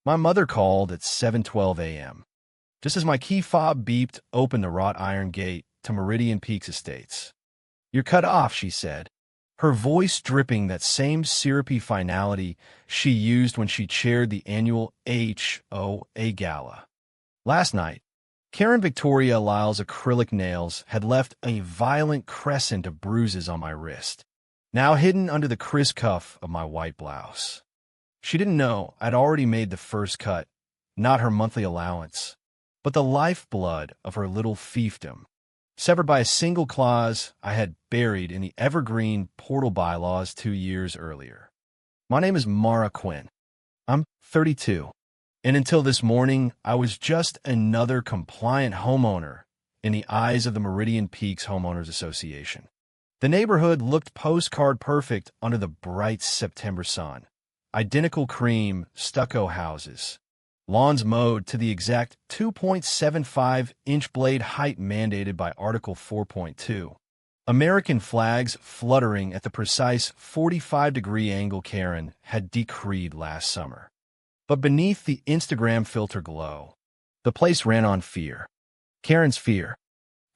My mother called at 7:12 a.m. Just as my key fob beeped open the wrought iron gate to Meridian Peaks Estates. "You're cut off," she said, her voice dripping that same syrupy finality she used when she chaired the annual HOA Gala. Last night, Karen Victoria Lyle's acrylic nails had left a violent crescent of bruises on my wrist, now hidden under the crisp cuff of my white blouse. She didn't know I'd already made the first cut, not her monthly allowance, but the lifeblood of her little fiefdom, severed by a single clause I had buried in the evergreen portal bylaws 2 years earlier. My name is Mara Quinn. I'm 32, and until this morning, I was just another compliant homeowner in the eyes of the Meridian Peaks Homeowners Association. The neighborhood looked postcard perfect under the bright September sun. Identical cream stucco houses, lawns mowed to the exact 2.75-inch blade height mandated by Article 4.2, American flags fluttering at the precise 45-degree angle Karen had decreed last summer. But beneath the Instagram filter glow, the place ran on fear. Karen's fear.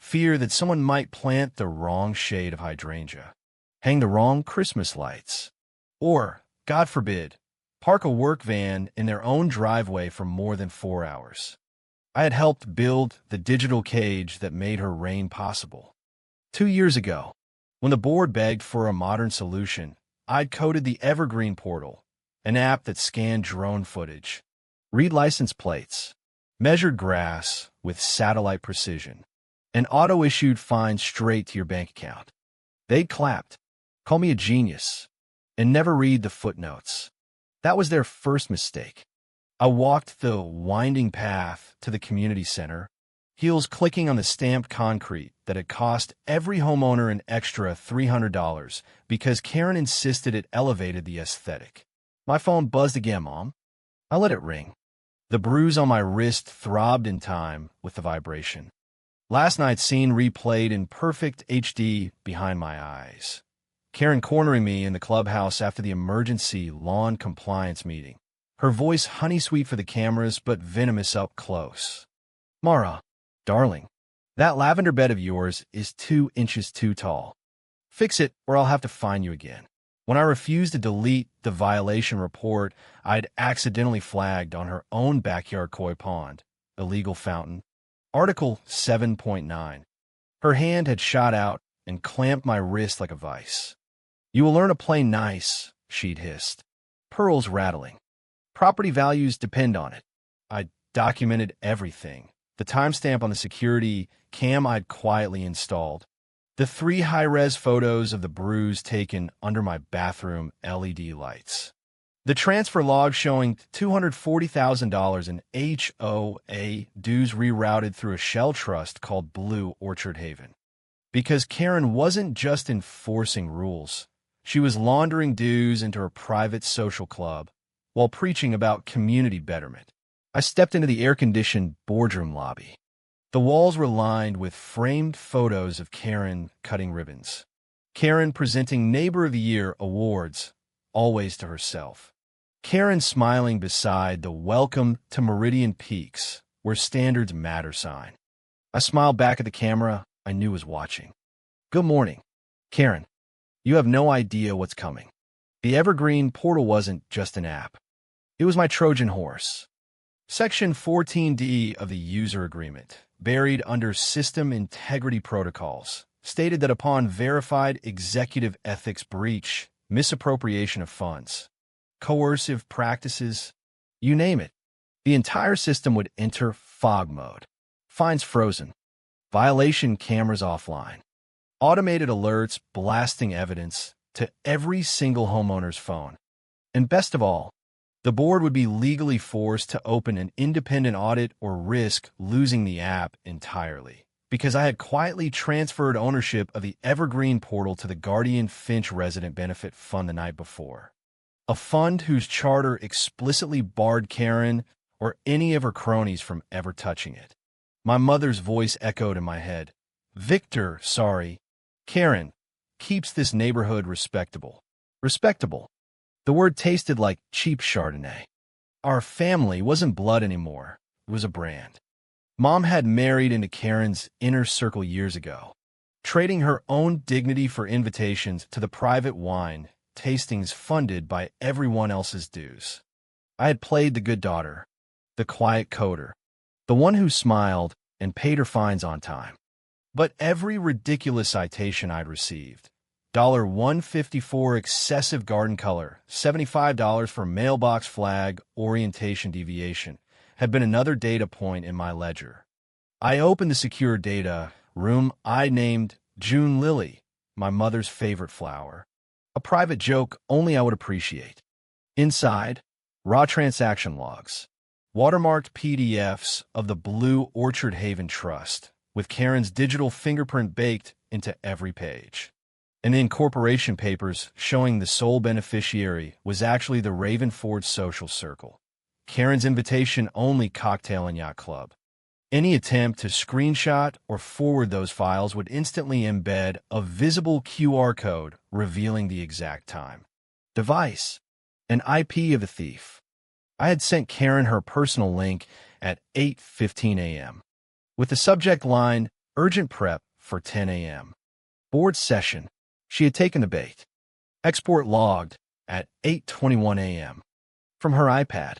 Fear that someone might plant the wrong shade of hydrangea, hang the wrong Christmas lights, or, God forbid, park a work van in their own driveway for more than 4 hours. I had helped build the digital cage that made her reign possible. 2 years ago, when the board begged for a modern solution, I'd coded the Evergreen Portal, an app that scanned drone footage, read license plates, measured grass with satellite precision, and auto-issued fines straight to your bank account. They'd clapped, call me a genius, and never read the footnotes. That was their first mistake. I walked the winding path to the community center, heels clicking on the stamped concrete that had cost every homeowner an extra $300 because Karen insisted it elevated the aesthetic. My phone buzzed again, Mom. I let it ring. The bruise on my wrist throbbed in time with the vibration. Last night's scene replayed in perfect HD behind my eyes. Karen cornering me in the clubhouse after the emergency lawn compliance meeting. Her voice honey-sweet for the cameras, but venomous up close. "Mara, darling, that lavender bed of yours is 2 inches too tall. Fix it or I'll have to fine you again." When I refused to delete the violation report I'd accidentally flagged on her own backyard koi pond, illegal fountain, Article 7.9, her hand had shot out and clamped my wrist like a vice. "You will learn to play nice," she'd hissed, pearls rattling. "Property values depend on it." I documented everything. The timestamp on the security cam I'd quietly installed. The 3 high-res photos of the bruise taken under my bathroom LED lights. The transfer log showing $240,000 in HOA dues rerouted through a shell trust called Blue Orchard Haven. Because Karen wasn't just enforcing rules. She was laundering dues into her private social club while preaching about community betterment. I stepped into the air-conditioned boardroom lobby. The walls were lined with framed photos of Karen cutting ribbons. Karen presenting Neighbor of the Year awards, always to herself. Karen smiling beside the Welcome to Meridian Peaks, where standards matter sign. I smiled back at the camera I knew was watching. "Good morning, Karen. You have no idea what's coming." The Evergreen Portal wasn't just an app. It was my Trojan horse. Section 14D of the user agreement, buried under system integrity protocols, stated that upon verified executive ethics breach, misappropriation of funds, coercive practices, you name it, the entire system would enter fog mode. Fines frozen, violation cameras offline, automated alerts blasting evidence to every single homeowner's phone. And best of all, the board would be legally forced to open an independent audit or risk losing the app entirely, because I had quietly transferred ownership of the Evergreen Portal to the Guardian Finch Resident Benefit Fund the night before. A fund whose charter explicitly barred Karen or any of her cronies from ever touching it. My mother's voice echoed in my head. "Victor, sorry. Karen keeps this neighborhood respectable." Respectable. The word tasted like cheap Chardonnay. Our family wasn't blood anymore. It was a brand. Mom had married into Karen's inner circle years ago, trading her own dignity for invitations to the private wine tastings funded by everyone else's dues. I had played the good daughter, the quiet coder, the one who smiled and paid her fines on time. But every ridiculous citation I'd received, $154 excessive garden color, $75 for mailbox flag orientation deviation, had been another data point in my ledger. I opened the secure data room I named June Lily, my mother's favorite flower. A private joke only I would appreciate. Inside, raw transaction logs, watermarked PDFs of the Blue Orchard Haven Trust, with Karen's digital fingerprint baked into every page. And the incorporation papers showing the sole beneficiary was actually the Ravenford Social Circle, Karen's invitation-only cocktail and yacht club. Any attempt to screenshot or forward those files would instantly embed a visible QR code revealing the exact time, device, and IP of the thief. I had sent Karen her personal link at 8:15 a.m. with the subject line, Urgent Prep for 10 a.m. Board session. She had taken the bait. Export logged at 8:21 a.m. from her iPad.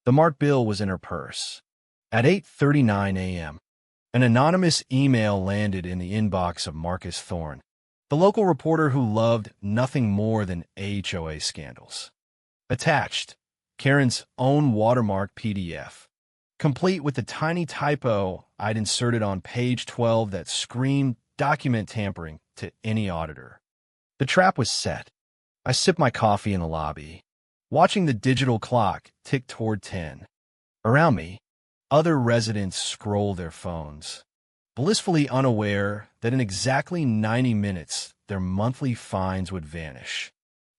The marked bill was in her purse. At 8:39 a.m., an anonymous email landed in the inbox of Marcus Thorne, the local reporter who loved nothing more than HOA scandals. Attached, Karen's own watermarked PDF, complete with the tiny typo I'd inserted on page 12 that screamed document tampering to any auditor. The trap was set. I sipped my coffee in the lobby, watching the digital clock tick toward 10. Around me, other residents scroll their phones, blissfully unaware that in exactly 90 minutes, their monthly fines would vanish.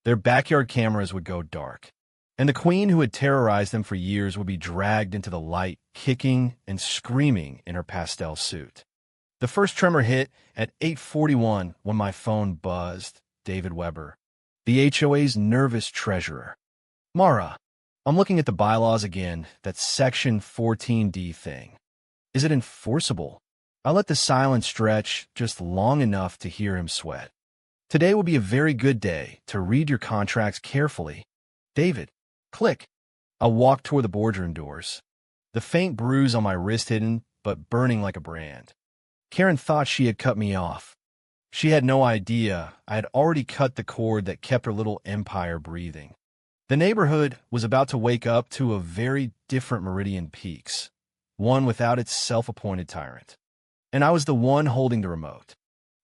Their backyard cameras would go dark, and the queen who had terrorized them for years would be dragged into the light, kicking and screaming in her pastel suit. The first tremor hit at 8:41 when my phone buzzed. David Weber, the HOA's nervous treasurer. Mara, I'm looking at the bylaws again, that Section 14D thing. Is it enforceable? I let the silence stretch just long enough to hear him sweat. Today will be a very good day to read your contracts carefully. David, click. I walked toward the boardroom doors, the faint bruise on my wrist hidden but burning like a brand. Karen thought she had cut me off. She had no idea I had already cut the cord that kept her little empire breathing. The neighborhood was about to wake up to a very different Meridian Peaks, one without its self-appointed tyrant. And I was the one holding the remote.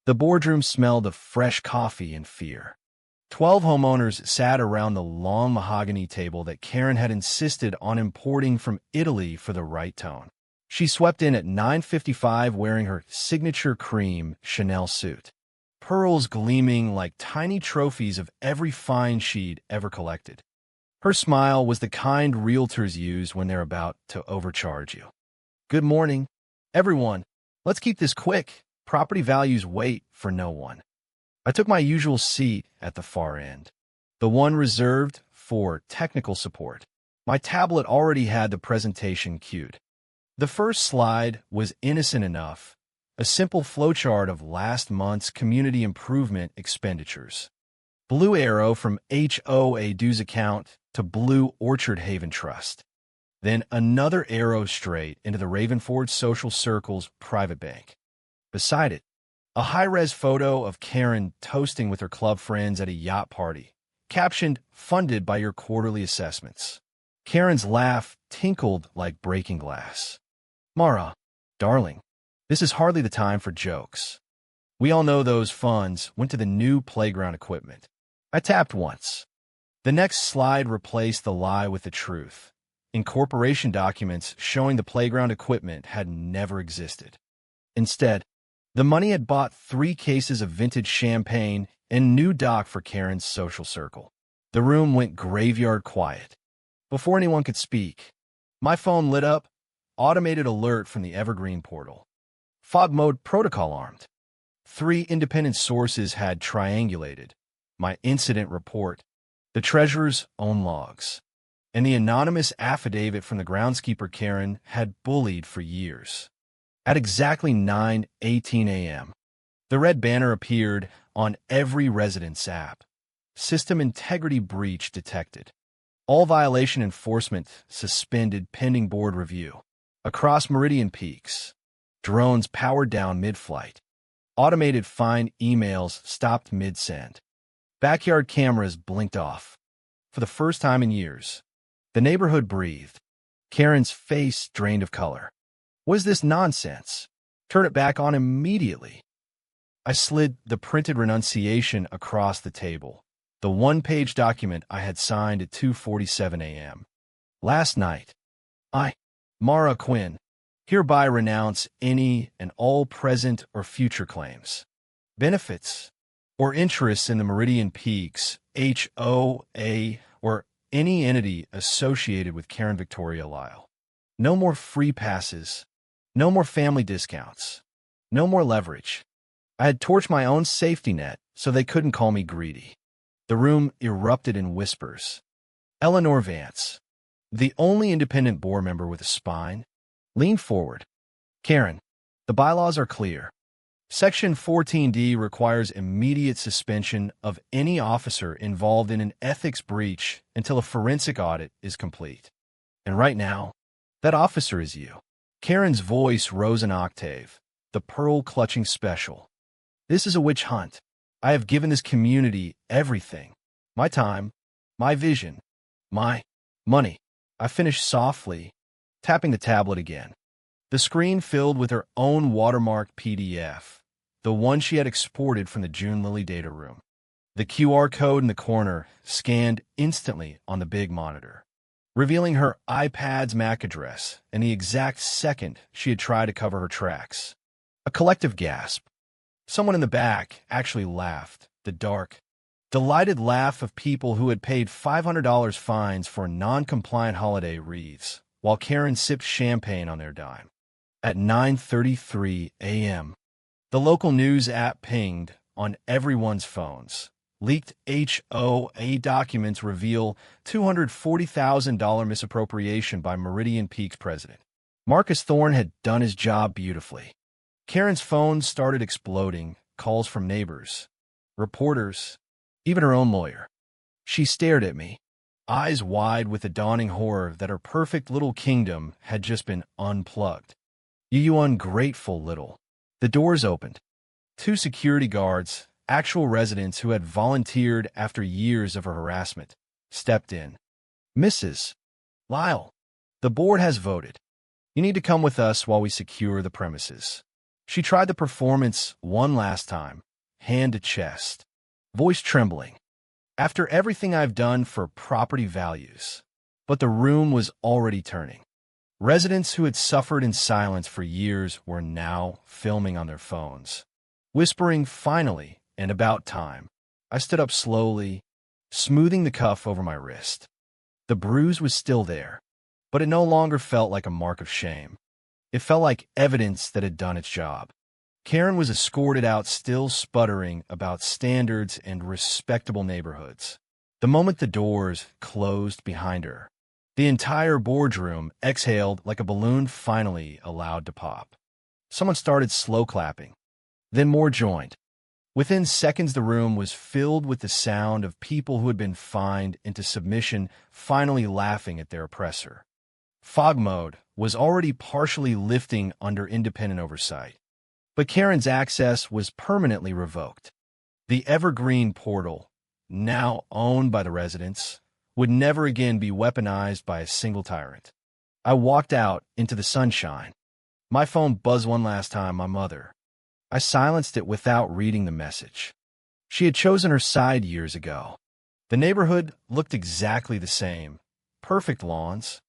The boardroom smelled of fresh coffee and fear. 12 homeowners sat around the long mahogany table that Karen had insisted on importing from Italy for the right tone. She swept in at 9:55 wearing her signature cream Chanel suit, pearls gleaming like tiny trophies of every fine she'd ever collected. Her smile was the kind realtors use when they're about to overcharge you. Good morning, everyone. Let's keep this quick. Property values wait for no one. I took my usual seat at the far end, the one reserved for technical support. My tablet already had the presentation queued. The first slide was innocent enough, a simple flowchart of last month's community improvement expenditures. Blue arrow from HOA dues account to Blue Orchard Haven Trust. Then another arrow straight into the Ravenford Social Circle's private bank. Beside it, a high-res photo of Karen toasting with her club friends at a yacht party, captioned, "Funded by your quarterly assessments." Karen's laugh tinkled like breaking glass. Mara, darling, this is hardly the time for jokes. We all know those funds went to the new playground equipment. I tapped once. The next slide replaced the lie with the truth. Incorporation documents showing the playground equipment had never existed. Instead, the money had bought 3 cases of vintage champagne and new dock for Karen's social circle. The room went graveyard quiet. Before anyone could speak, my phone lit up, automated alert from the Evergreen portal. Fog mode protocol armed. 3 independent sources had triangulated my incident report, the treasurer's own logs, and the anonymous affidavit from the groundskeeper Karen had bullied for years. At exactly 9:18 a.m., the red banner appeared on every resident's app. System integrity breach detected. All violation enforcement suspended pending board review. Across Meridian Peaks, drones powered down mid-flight. Automated fine emails stopped mid-send. Backyard cameras blinked off. For the first time in years, the neighborhood breathed. Karen's face drained of color. What is this nonsense? Turn it back on immediately. I slid the printed renunciation across the table, the one-page document I had signed at 2:47 a.m. Last night, I, Mara Quinn, hereby renounce any and all present or future claims, benefits, or interests in the Meridian Peaks, HOA, or any entity associated with Karen Victoria Lyle. No more free passes, no more family discounts, no more leverage. I had torched my own safety net so they couldn't call me greedy. The room erupted in whispers. Eleanor Vance, the only independent board member with a spine, leaned forward. Karen, the bylaws are clear. Section 14D requires immediate suspension of any officer involved in an ethics breach until a forensic audit is complete. And right now, that officer is you. Karen's voice rose an octave, the pearl-clutching special. This is a witch hunt. I have given this community everything. My time, my vision, my money. I finished softly, tapping the tablet again. The screen filled with her own watermarked PDF, the one she had exported from the June Lily data room. The QR code in the corner scanned instantly on the big monitor, revealing her iPad's MAC address and the exact second she had tried to cover her tracks. A collective gasp. Someone in the back actually laughed, the dark, delighted laugh of people who had paid $500 fines for non-compliant holiday wreaths, while Karen sipped champagne on their dime. At 9:33 a.m., the local news app pinged on everyone's phones. Leaked HOA documents reveal $240,000 misappropriation by Meridian Peaks president. Marcus Thorne had done his job beautifully. Karen's phone started exploding, calls from neighbors, reporters, even her own lawyer. She stared at me, eyes wide with the dawning horror that her perfect little kingdom had just been unplugged. You ungrateful little. The doors opened. Two security guards, actual residents who had volunteered after years of her harassment, stepped in. Mrs. Lyle, the board has voted. You need to come with us while we secure the premises. She tried the performance one last time, hand to chest, voice trembling. After everything I've done for property values. But the room was already turning. Residents who had suffered in silence for years were now filming on their phones, whispering finally and about time. I stood up slowly, smoothing the cuff over my wrist. The bruise was still there, but it no longer felt like a mark of shame. It felt like evidence that had done its job. Karen was escorted out, still sputtering about standards and respectable neighborhoods. The moment the doors closed behind her, the entire boardroom exhaled like a balloon finally allowed to pop. Someone started slow clapping. Then more joined. Within seconds, the room was filled with the sound of people who had been fined into submission finally laughing at their oppressor. Fog mode was already partially lifting under independent oversight. But Karen's access was permanently revoked. The evergreen portal, now owned by the residents, would never again be weaponized by a single tyrant. I walked out into the sunshine. My phone buzzed one last time, my mother. I silenced it without reading the message. She had chosen her side years ago. The neighborhood looked exactly the same. Perfect lawns,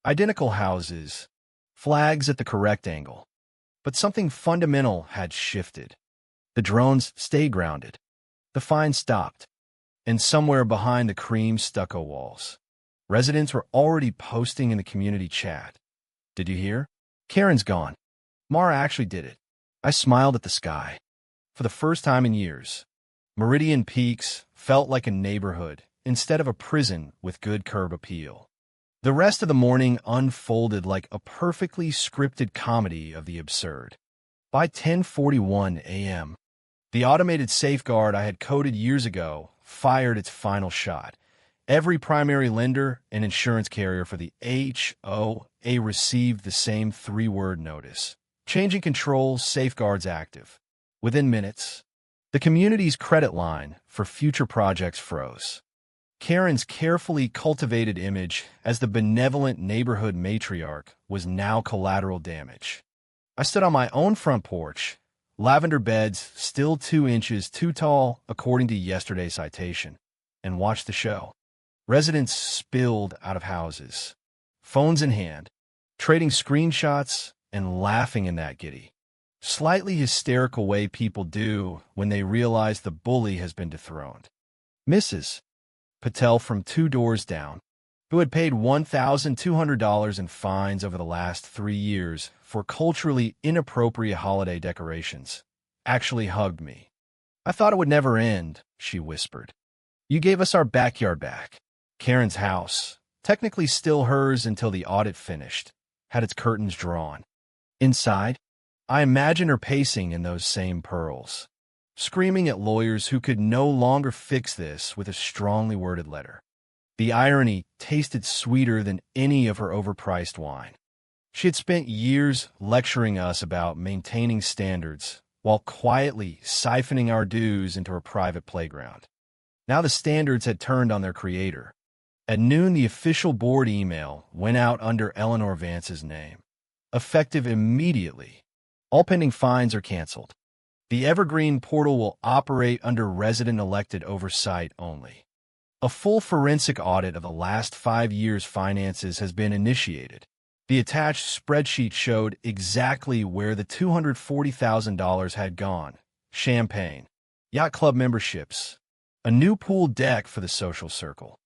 identical houses, flags at the correct angle. But something fundamental had shifted. The drones stayed grounded. The fine stopped. And somewhere behind the cream stucco walls, residents were already posting in the community chat. Did you hear? Karen's gone. Mara actually did it. I smiled at the sky. For the first time in years, Meridian Peaks felt like a neighborhood instead of a prison with good curb appeal. The rest of the morning unfolded like a perfectly scripted comedy of the absurd. By 10:41 a.m., the automated safeguard I had coded years ago fired its final shot. Every primary lender and insurance carrier for the HOA received the same three-word notice. Changing controls, safeguards active. Within minutes, the community's credit line for future projects froze. Karen's carefully cultivated image as the benevolent neighborhood matriarch was now collateral damage. I stood on my own front porch, lavender beds still 2 inches too tall according to yesterday's citation, and watched the show. Residents spilled out of houses, phones in hand, trading screenshots and laughing in that giddy, slightly hysterical way people do when they realize the bully has been dethroned. Mrs. Patel from 2 doors down, who had paid $1,200 in fines over the last 3 years for culturally inappropriate holiday decorations, actually hugged me. "I thought it would never end," she whispered. "You gave us our backyard back." Karen's house, technically still hers until the audit finished, had its curtains drawn. Inside, I imagined her pacing in those same pearls, screaming at lawyers who could no longer fix this with a strongly worded letter. The irony tasted sweeter than any of her overpriced wine. She had spent years lecturing us about maintaining standards while quietly siphoning our dues into her private playground. Now the standards had turned on their creator. At noon, the official board email went out under Eleanor Vance's name, effective immediately. All pending fines are canceled. The Evergreen portal will operate under resident-elected oversight only. A full forensic audit of the last 5 years' finances has been initiated. The attached spreadsheet showed exactly where the $240,000 had gone: champagne, yacht club memberships, a new pool deck for the social circle.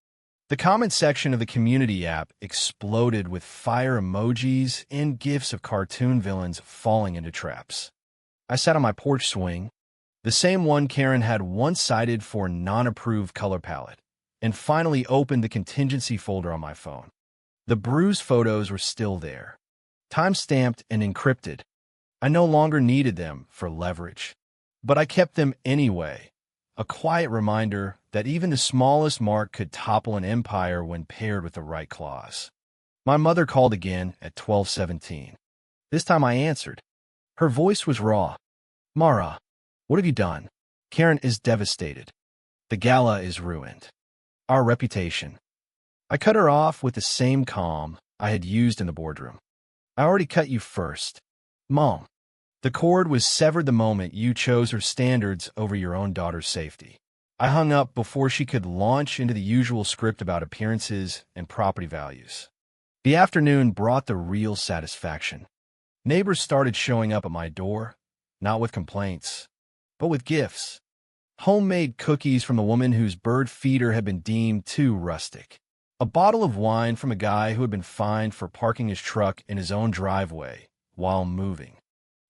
The comment section of the community app exploded with fire emojis and gifs of cartoon villains falling into traps. I sat on my porch swing, the same one Karen had once cited for non-approved color palette, and finally opened the contingency folder on my phone. The bruised photos were still there, time-stamped and encrypted. I no longer needed them for leverage, but I kept them anyway, a quiet reminder that even the smallest mark could topple an empire when paired with the right clause. My mother called again at 12:17. This time I answered. Her voice was raw. "Mara, what have you done?" "Karen is devastated. The gala is ruined. Our reputation." I cut her off with the same calm I had used in the boardroom. "I already cut you first. Mom, the cord was severed the moment you chose her standards over your own daughter's safety." I hung up before she could launch into the usual script about appearances and property values. The afternoon brought the real satisfaction. Neighbors started showing up at my door, not with complaints, but with gifts. Homemade cookies from a woman whose bird feeder had been deemed too rustic. A bottle of wine from a guy who had been fined for parking his truck in his own driveway while moving.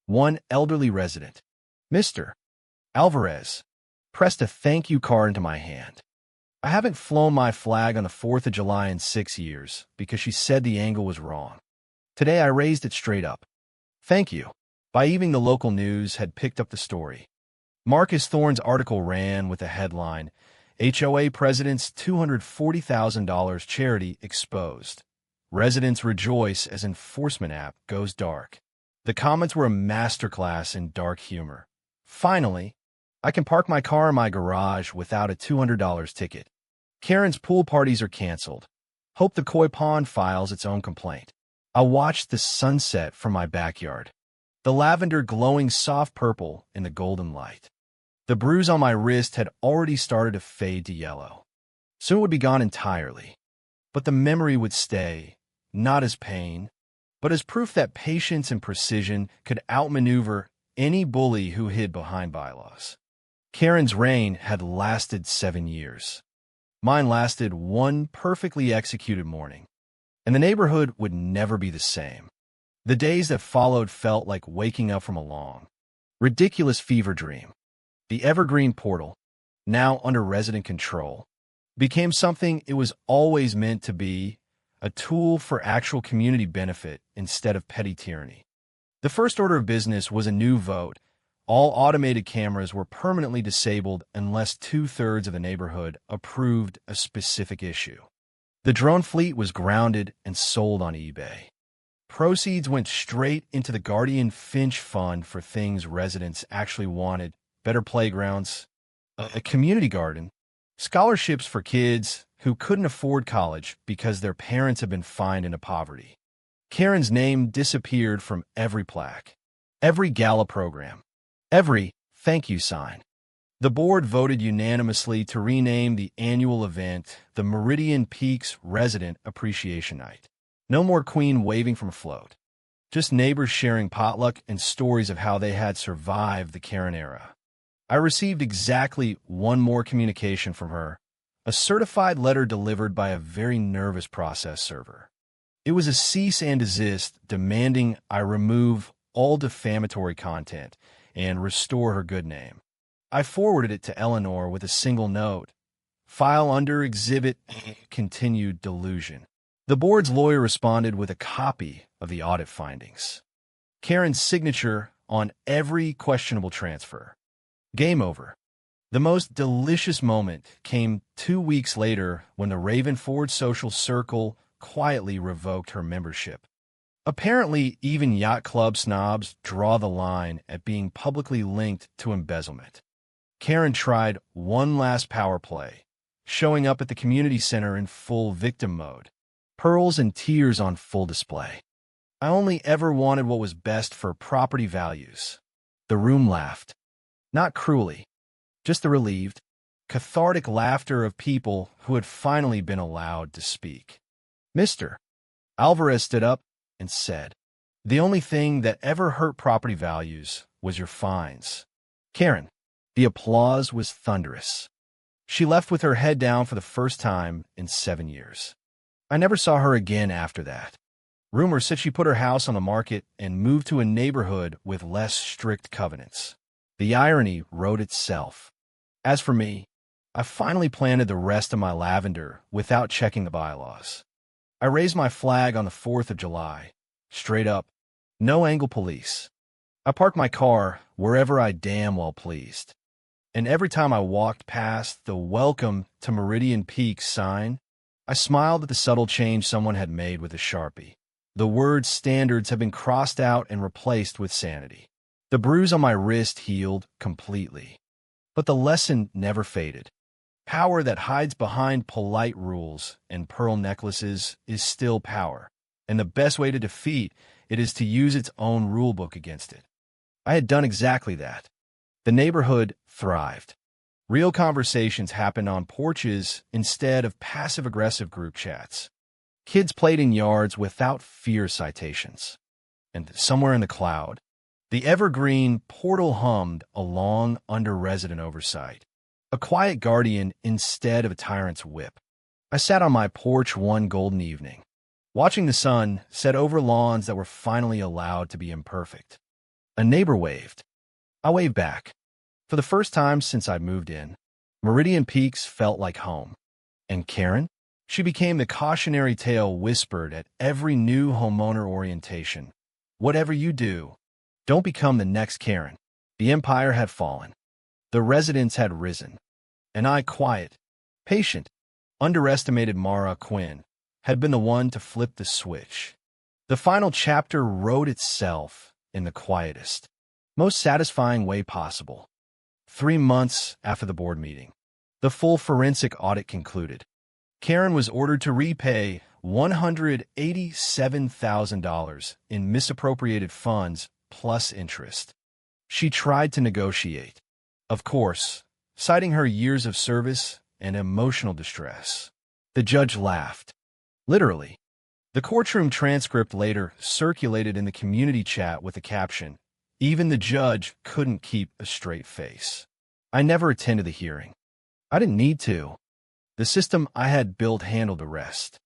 One elderly resident, Mr. Alvarez, pressed a thank you card into my hand. I haven't flown my flag on the 4th of July in 6 years because she said the angle was wrong. Today I raised it straight up. "Thank you." By evening, the local news had picked up the story. Marcus Thorne's article ran with a headline, "HOA President's $240,000 charity exposed. Residents rejoice as enforcement app goes dark." The comments were a masterclass in dark humor. Finally, I can park my car in my garage without a $200 ticket. Karen's pool parties are canceled. Hope the koi pond files its own complaint. I watched the sunset from my backyard, the lavender glowing soft purple in the golden light. The bruise on my wrist had already started to fade to yellow. Soon it would be gone entirely. But the memory would stay, not as pain, but as proof that patience and precision could outmaneuver any bully who hid behind bylaws. Karen's reign had lasted 7 years. Mine lasted one perfectly executed morning, and the neighborhood would never be the same. The days that followed felt like waking up from a long, ridiculous fever dream. The Evergreen portal, now under resident control, became something it was always meant to be: a tool for actual community benefit instead of petty tyranny. The first order of business was a new vote. All automated cameras were permanently disabled unless 2/3 of the neighborhood approved a specific issue. The drone fleet was grounded and sold on eBay. Proceeds went straight into the Guardian Finch Fund for things residents actually wanted: better playgrounds, a community garden, scholarships for kids who couldn't afford college because their parents had been fined into poverty. Karen's name disappeared from every plaque, every gala program, every thank you sign. The board voted unanimously to rename the annual event the Meridian Peaks Resident Appreciation Night. No more queen waving from a float. Just neighbors sharing potluck and stories of how they had survived the Karen era. I received exactly one more communication from her, a certified letter delivered by a very nervous process server. It was a cease and desist demanding I remove all defamatory content and restore her good name. I forwarded it to Eleanor with a single note: file under Exhibit Continued Delusion. The board's lawyer responded with a copy of the audit findings. Karen's signature on every questionable transfer. Game over. The most delicious moment came 2 weeks later when the Ravenford Social Circle quietly revoked her membership. Apparently, even yacht club snobs draw the line at being publicly linked to embezzlement. Karen tried one last power play, showing up at the community center in full victim mode, pearls and tears on full display. I only ever wanted what was best for property values. The room laughed. Not cruelly, just the relieved, cathartic laughter of people who had finally been allowed to speak. Mr. Alvarez stood up and said, "The only thing that ever hurt property values was your fines." Karen. The applause was thunderous. She left with her head down for the first time in 7 years. I never saw her again after that. Rumors said she put her house on the market and moved to a neighborhood with less strict covenants. The irony wrote itself. As for me, I finally planted the rest of my lavender without checking the bylaws. I raised my flag on the 4th of July, straight up, no angle police. I parked my car wherever I damn well pleased. And every time I walked past the Welcome to Meridian Peaks sign, I smiled at the subtle change someone had made with a Sharpie. The word standards had been crossed out and replaced with sanity. The bruise on my wrist healed completely. But the lesson never faded. Power that hides behind polite rules and pearl necklaces is still power, and the best way to defeat it is to use its own rulebook against it. I had done exactly that. The neighborhood thrived. Real conversations happened on porches instead of passive-aggressive group chats. Kids played in yards without fear citations. And somewhere in the cloud, the evergreen portal hummed along under resident oversight, a quiet guardian instead of a tyrant's whip. I sat on my porch one golden evening, watching the sun set over lawns that were finally allowed to be imperfect. A neighbor waved. I waved back. For the first time since I'd moved in, Meridian Peaks felt like home. And Karen? She became the cautionary tale whispered at every new homeowner orientation. Whatever you do, don't become the next Karen. The empire had fallen. The residents had risen. And I, quiet, patient, underestimated Mara Quinn, had been the one to flip the switch. The final chapter wrote itself in the quietest, most satisfying way possible. 3 months after the board meeting, the full forensic audit concluded. Karen was ordered to repay $187,000 in misappropriated funds plus interest. She tried to negotiate, of course, citing her years of service and emotional distress. The judge laughed. Literally. The courtroom transcript later circulated in the community chat with the caption, "Even the judge couldn't keep a straight face." I never attended the hearing. I didn't need to. The system I had built handled the rest.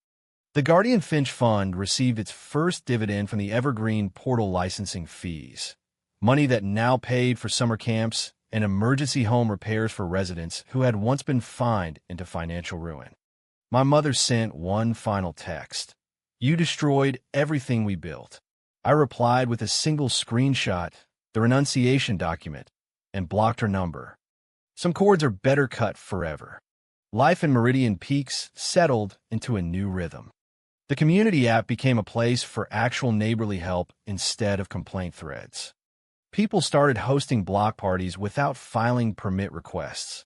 The Guardian Finch Fund received its first dividend from the Evergreen portal licensing fees, money that now paid for summer camps and emergency home repairs for residents who had once been fined into financial ruin. My mother sent one final text. You destroyed everything we built. I replied with a single screenshot, the renunciation document, and blocked her number. Some cords are better cut forever. Life in Meridian Peaks settled into a new rhythm. The community app became a place for actual neighborly help instead of complaint threads. People started hosting block parties without filing permit requests.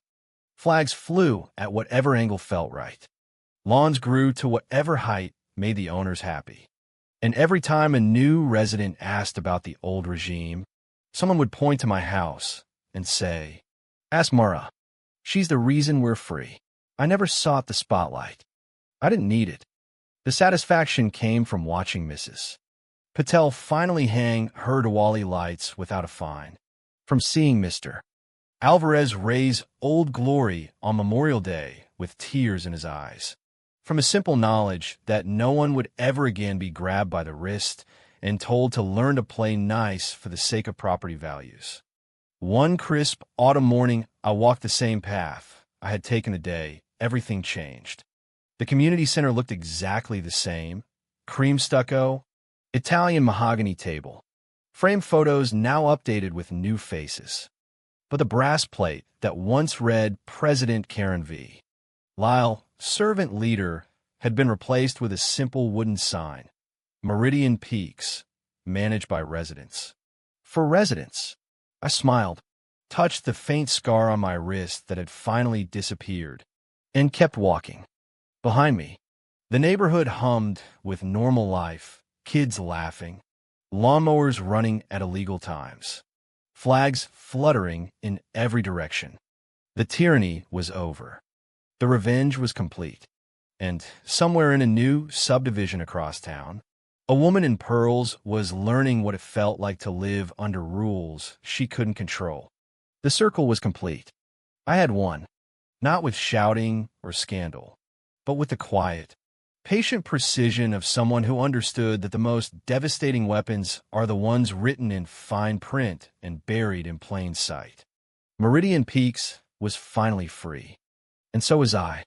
Flags flew at whatever angle felt right. Lawns grew to whatever height made the owners happy. And every time a new resident asked about the old regime, someone would point to my house and say, "Ask Mara. She's the reason we're free." I never sought the spotlight. I didn't need it. The satisfaction came from watching Mrs. Patel finally hang her Diwali lights without a fine, from seeing Mr. Alvarez raise Old Glory on Memorial Day with tears in his eyes, from a simple knowledge that no one would ever again be grabbed by the wrist and told to learn to play nice for the sake of property values. One crisp autumn morning, I walked the same path I had taken the day. Everything changed. The community center looked exactly the same. Cream stucco, Italian mahogany table. Frame photos now updated with new faces. But the brass plate that once read President Karen V. Lyle, servant leader, had been replaced with a simple wooden sign. Meridian Peaks, managed by residents. For residents. I smiled, touched the faint scar on my wrist that had finally disappeared, and kept walking. Behind me, the neighborhood hummed with normal life, kids laughing, lawnmowers running at illegal times, flags fluttering in every direction. The tyranny was over. The revenge was complete. And somewhere in a new subdivision across town, a woman in pearls was learning what it felt like to live under rules she couldn't control. The circle was complete. I had won, not with shouting or scandal, but with the quiet, patient precision of someone who understood that the most devastating weapons are the ones written in fine print and buried in plain sight. Meridian Peaks was finally free, and so was I.